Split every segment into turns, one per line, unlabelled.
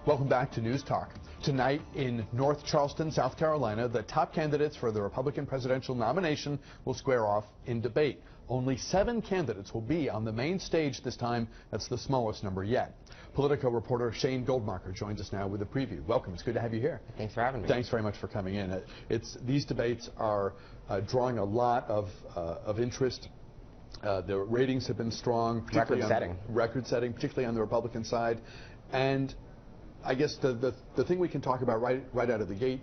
Welcome back to News Talk. Tonight in North Charleston, South Carolina, the top candidates for the Republican presidential nomination will square off in debate. Only 7 candidates will be on the main stage this time. That's the smallest number yet. Politico reporter Shane Goldmacher joins us now with a preview. Welcome. It's good to have you here.
Thanks for having me.
Thanks very much for coming in. These debates are drawing a lot of interest. The ratings have been strong. Record-setting, particularly on the Republican side. And I guess the thing we can talk about right out of the gate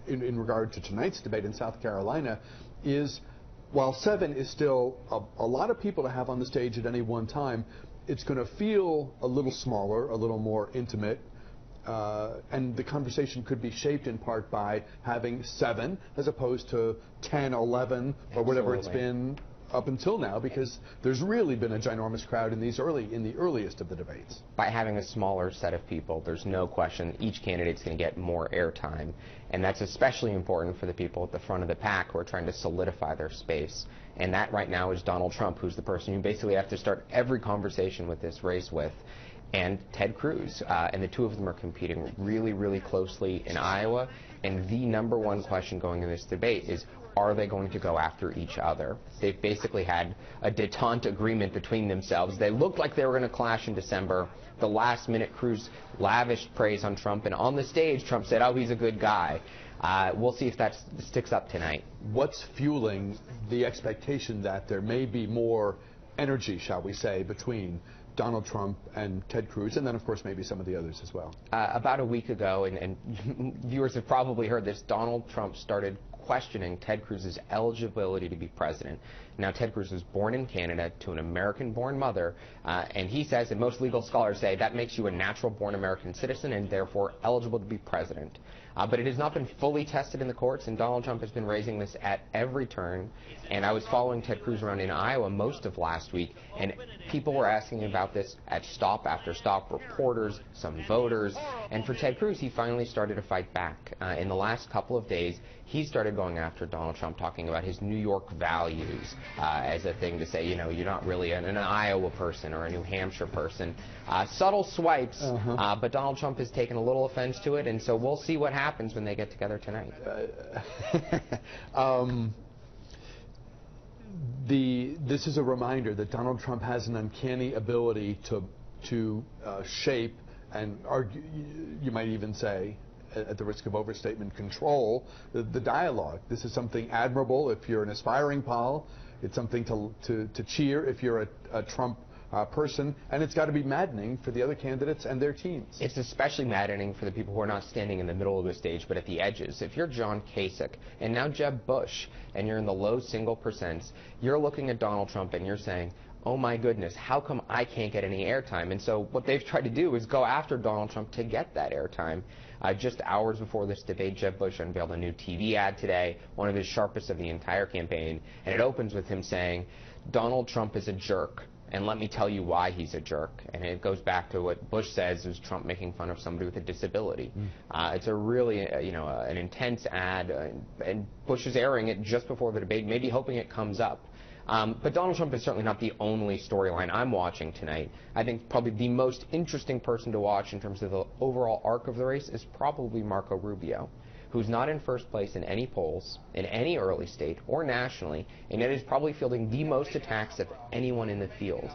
in regard to tonight's debate in South Carolina is, while 7 is still a lot of people to have on the stage at any one time, it's going to feel a little smaller, a little more intimate, and the conversation could be shaped in part by having 7 as opposed to 10, 11, or whatever it's been up until now, because there's really been a ginormous crowd in the earliest of the debates.
By having a smaller set of people, there's no question each candidate's going to get more airtime, and that's especially important for the people at the front of the pack who are trying to solidify their space. And that right now is Donald Trump, who's the person you basically have to start every conversation with this race with, and Ted Cruz. And the two of them are competing really, really closely in Iowa. And the #1 question going in this debate is, are they going to go after each other? They've basically had a detente agreement between themselves. They looked like they were going to clash in December. The last minute, Cruz lavished praise on Trump, and on the stage, Trump said, oh, he's a good guy. We'll see if that sticks up tonight.
What's fueling the expectation that there may be more energy, shall we say, between Donald Trump and Ted Cruz, and then, of course, maybe some of the others as well?
About a week ago, and viewers have probably heard this, Donald Trump started questioning Ted Cruz's eligibility to be president. Now, Ted Cruz was born in Canada to an American-born mother, and he says, and most legal scholars say, that makes you a natural-born American citizen and therefore eligible to be president. But it has not been fully tested in the courts, and Donald Trump has been raising this at every turn. And I was following Ted Cruz around in Iowa most of last week, and people were asking about this at stop after stop, reporters, some voters. And for Ted Cruz, he finally started to fight back. In the last couple of days, he started going after Donald Trump, talking about his New York values as a thing to say, you know, you're not really an Iowa person or a New Hampshire person. Subtle swipes, but Donald Trump has taken a little offense to it, and so we'll see what happens when they get together tonight.
This is a reminder that Donald Trump has an uncanny ability to shape and argue, you might even say, at the risk of overstatement, control the dialogue. This is something admirable if you're an aspiring pol. It's something to cheer if you're a Trump person, and it's got to be maddening for the other candidates and their teams.
It's especially maddening for the people who are not standing in the middle of the stage, but at the edges. If you're John Kasich and now Jeb Bush, and you're in the low single percents, you're looking at Donald Trump and you're saying, oh my goodness, how come I can't get any airtime? And so what they've tried to do is go after Donald Trump to get that airtime. Just hours before this debate, Jeb Bush unveiled a new TV ad today, one of his sharpest of the entire campaign, and it opens with him saying, Donald Trump is a jerk, and let me tell you why he's a jerk. And it goes back to what Bush says is Trump making fun of somebody with a disability. It's a really, an intense ad, and Bush is airing it just before the debate, maybe hoping it comes up. But Donald Trump is certainly not the only storyline I'm watching tonight. I think probably the most interesting person to watch in terms of the overall arc of the race is probably Marco Rubio, who's not in first place in any polls, in any early state, or nationally, and yet is probably fielding the most attacks of anyone in the field.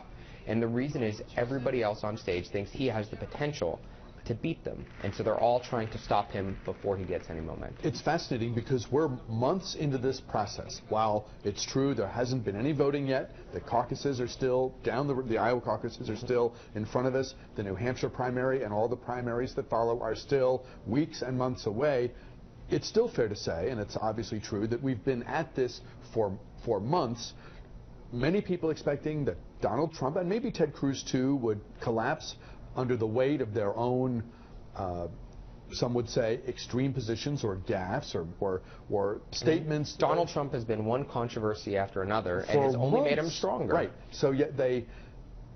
And the reason is everybody else on stage thinks he has the potential to beat them, and so they're all trying to stop him before he gets any momentum.
It's fascinating because we're months into this process. While it's true there hasn't been any voting yet, the caucuses are still down, the Iowa caucuses are still in front of us, the New Hampshire primary and all the primaries that follow are still weeks and months away. It's still fair to say, and it's obviously true, that we've been at this for months. Many people expecting that Donald Trump, and maybe Ted Cruz too, would collapse under the weight of their own, some would say, extreme positions or gaffes or statements.
Donald Trump has been one controversy after another, and it's only made him stronger.
Right. So yet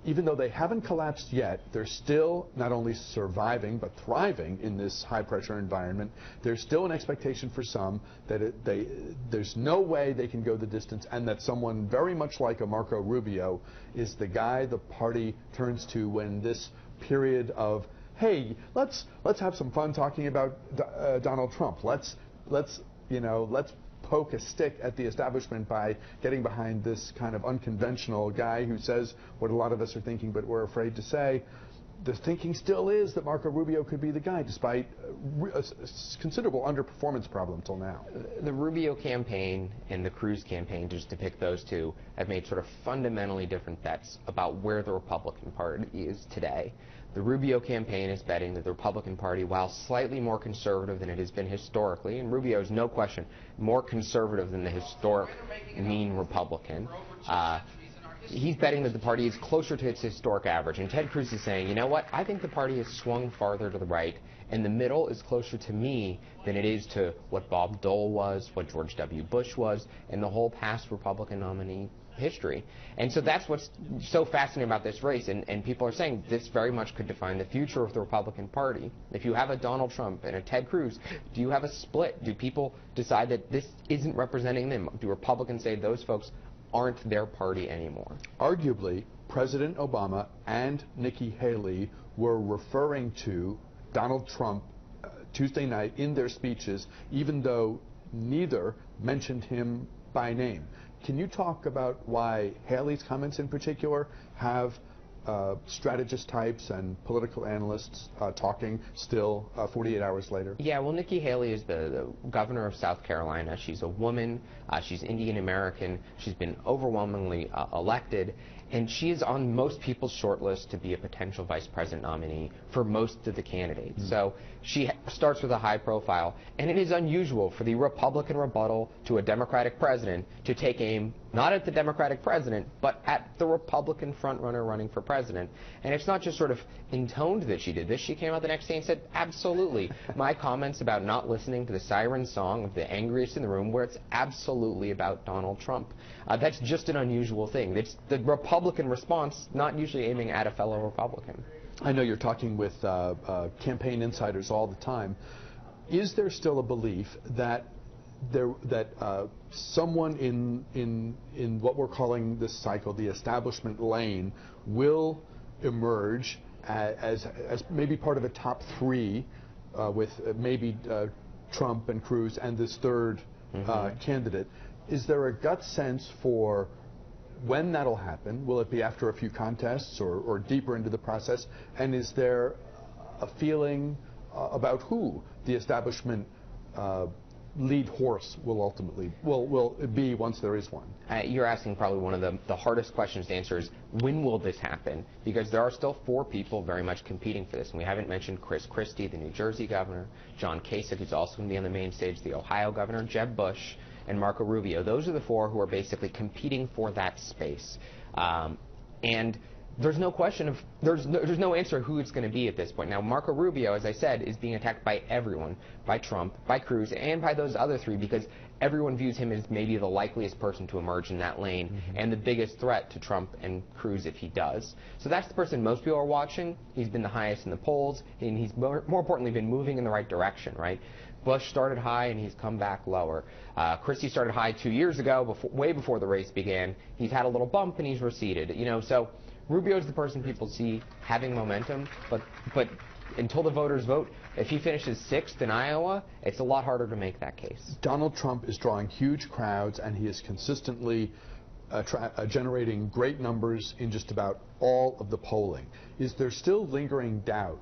even though they haven't collapsed yet, they're still not only surviving but thriving in this high-pressure environment. There's still an expectation for some that there's no way they can go the distance, and that someone very much like a Marco Rubio is the guy the party turns to when this period of hey, let's have some fun talking about Donald Trump. Let's poke a stick at the establishment by getting behind this kind of unconventional guy who says what a lot of us are thinking but we're afraid to say. The thinking still is that Marco Rubio could be the guy, despite a considerable underperformance problem till now.
The Rubio campaign and the Cruz campaign, just to pick those two, have made sort of fundamentally different bets about where the Republican Party is today. The Rubio campaign is betting that the Republican Party, while slightly more conservative than it has been historically, and Rubio is no question more conservative than the historic mean Republican, he's betting that the party is closer to its historic average. And Ted Cruz is saying, you know what, I think the party has swung farther to the right, and the middle is closer to me than it is to what Bob Dole was, what George W. Bush was, and the whole past Republican nominee history. And so that's what's so fascinating about this race, and people are saying this very much could define the future of the Republican Party. If you have a Donald Trump and a Ted Cruz, do you have a split? Do people decide that this isn't representing them? Do Republicans say those folks aren't their party anymore?
Arguably, President Obama and Nikki Haley were referring to Donald Trump Tuesday night in their speeches, even though neither mentioned him by name. Can you talk about why Haley's comments in particular have strategist types and political analysts talking still 48 hours later?
Yeah, well, Nikki Haley is the governor of South Carolina. She's a woman. She's Indian American. She's been overwhelmingly elected. And she is on most people's short list to be a potential vice president nominee for most of the candidates. So she starts with a high profile. And it is unusual for the Republican rebuttal to a Democratic president to take aim not at the Democratic president, but at the Republican frontrunner running for president. And it's not just sort of intoned that she did this. She came out the next day and said, absolutely. My comments about not listening to the siren song of the angriest in the room, where it's absolutely about Donald Trump. That's just an unusual thing. It's the Republican response, not usually aiming at a fellow Republican.
I know you're talking with campaign insiders all the time. Is there still a belief that someone in what we're calling this cycle, the establishment lane, will emerge as maybe part of a top three with maybe Trump and Cruz and this third candidate? Is there a gut sense for when that'll happen? Will it be after a few contests or deeper into the process? And is there a feeling about who the establishment lead horse will ultimately will be once there is one?
You're asking probably one of the hardest questions to answer is, when will this happen? Because there are still four people very much competing for this. And we haven't mentioned Chris Christie, the New Jersey governor, John Kasich, who's also going to be on the main stage, the Ohio governor, Jeb Bush, and Marco Rubio. Those are the four who are basically competing for that space. And there's no question of, there's no answer who it's going to be at this point. Now, Marco Rubio, as I said, is being attacked by everyone, by Trump, by Cruz, and by those other three, because everyone views him as maybe the likeliest person to emerge in that lane and the biggest threat to Trump and Cruz if he does. So that's the person most people are watching. He's been the highest in the polls, and he's more importantly been moving in the right direction, right? Bush started high and he's come back lower. Christie started high 2 years ago, way before the race began. He's had a little bump and he's receded. So Rubio's the person people see having momentum, but until the voters vote, if he finishes 6th in Iowa, it's a lot harder to make that case.
Donald Trump is drawing huge crowds, and he is consistently generating great numbers in just about all of the polling. Is there still lingering doubt,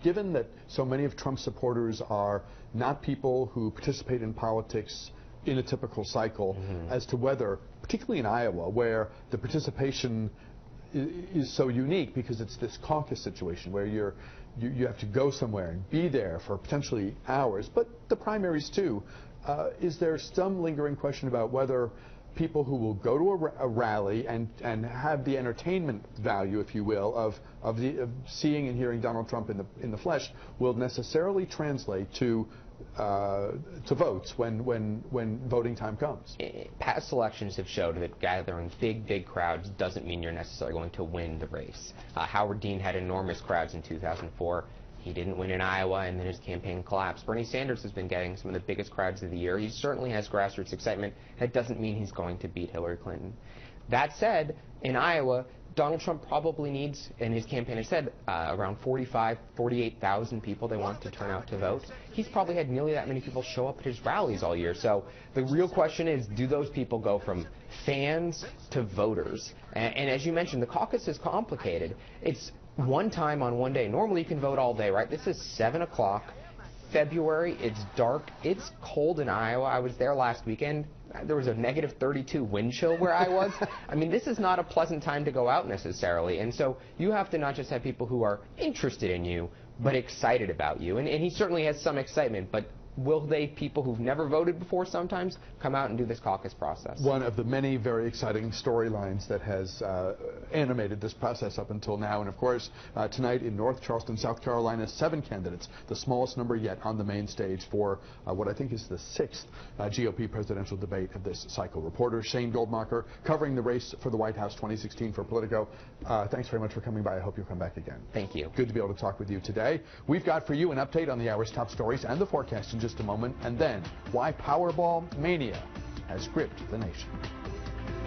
given that so many of Trump's supporters are not people who participate in politics in a typical cycle, as to whether, particularly in Iowa, where the participation is so unique because it's this caucus situation where you have to go somewhere and be there for potentially hours, but the primaries too. Is there some lingering question about whether people who will go to a rally and have the entertainment value, if you will, of seeing and hearing Donald Trump in the flesh will necessarily translate to votes when voting time comes?
Past elections have showed that gathering big crowds doesn't mean you're necessarily going to win the race. Howard Dean had enormous crowds in 2004. He didn't win in Iowa, and then his campaign collapsed. Bernie Sanders has been getting some of the biggest crowds of the year. He certainly has grassroots excitement. That doesn't mean he's going to beat Hillary Clinton. That said, in Iowa, Donald Trump probably needs, and his campaign has said, around 48,000 people they want to turn out to vote. He's probably had nearly that many people show up at his rallies all year. So the real question is, do those people go from fans to voters? And as you mentioned, the caucus is complicated. It's one time on one day. Normally you can vote all day, right? This is 7 o'clock. February, it's dark, it's cold in Iowa. I was there last weekend. There was a -32 wind chill where I was. I mean, this is not a pleasant time to go out necessarily. And so you have to not just have people who are interested in you, but excited about you. And he certainly has some excitement, but will they, people who've never voted before sometimes, come out and do this caucus process?
One of the many very exciting storylines that has animated this process up until now. And of course, tonight in North Charleston, South Carolina, 7 candidates, the smallest number yet on the main stage for what I think is the 6th GOP presidential debate of this cycle. Reporter Shane Goldmacher covering the race for the White House 2016 for Politico. Thanks very much for coming by. I hope you'll come back again.
Thank you.
Good to be able to talk with you today. We've got for you an update on the hour's top stories and the forecast in just a moment, and then why Powerball mania has gripped the nation.